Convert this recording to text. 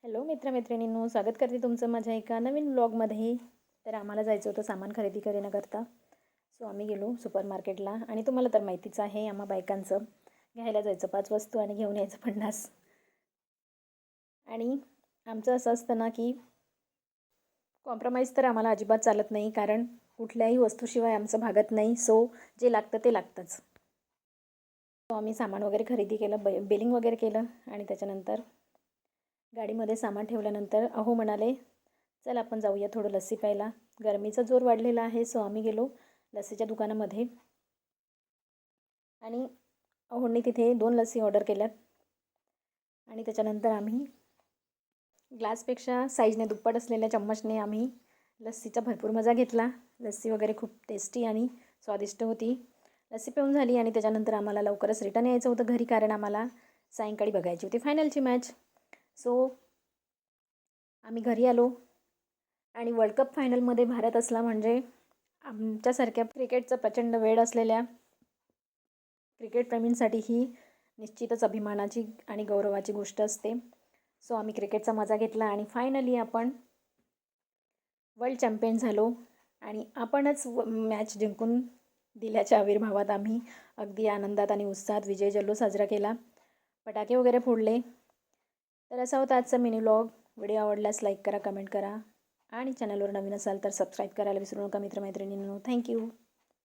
Hello मित्रमैत्रिणींनो, स्वागत करते तुमचं माझ्या एका नवीन व्लॉगमध्ये. तर आम्हाला जायचं होतं सामान खरेदी करण्याकरता. सो आम्ही गेलो सुपर मार्केटला आणि तुम्हाला तर माहितीच आहे आम्हा बायकांचं घ्यायला जायचं 5 वस्तू आणि घेऊन यायचं 50. आणि आमचं असं असतं ना की कॉम्प्रोमाइज तर आम्हाला अजिबात चालत नाही, कारण कुठल्याही वस्तूशिवाय आमचं भागत नाही. सो जे लागतं ते लागतंच. सो आम्ही सामान वगैरे खरेदी केलं, बिलिंग वगैरे केलं आणि त्याच्यानंतर गाडीमध्ये सामान ठेवल्यानंतर अहो म्हणाले, चल आपण जाऊया थोडं लस्सी प्यायला. गरमीचा जोर वाढलेला आहे. सो आम्ही गेलो लस्सीच्या दुकानामध्ये आणि अहोंनी तिथे 2 लस्सी ऑर्डर केल्यात. आणि त्याच्यानंतर आम्ही ग्लासपेक्षा साईजने दुप्पट असलेल्या चम्मचने आम्ही लस्सीचा भरपूर मजा घेतला. लस्सी वगैरे खूप टेस्टी आणि स्वादिष्ट होती. लस्सी पिऊन झाली आणि त्याच्यानंतर आम्हाला लवकरच रिटर्न यायचं होतं घरी, कारण आम्हाला सायंकाळी बघायची होती फायनलची मॅच. सो आम्ही घरी आलो आणि वर्ल्ड कप फायनलमध्ये भारत असला म्हणजे आमच्यासारख्या क्रिकेटचं प्रचंड वेड असलेल्या क्रिकेटप्रेमींसाठी ही निश्चितच अभिमानाची आणि गौरवाची गोष्ट असते. सो आम्ही क्रिकेटचा मजा घेतला आणि फायनली आपण वर्ल्ड चॅम्पियन झालो आणि आपणच मॅच जिंकून दिल्याच्या आविर्भावात आम्ही अगदी आनंदात आणि उत्साहात विजय जल्लोष साजरा केला. फटाके वगैरे फोडले. तर असा होता आजचा मिनी व्लॉग. व्हिडिओ आवडल्यास लाईक करा, कमेंट करा आणि चॅनलवर नवीन असाल तर सबस्क्राईब करायला विसरू नका मित्रमैत्रिणींनो. थँक्यू.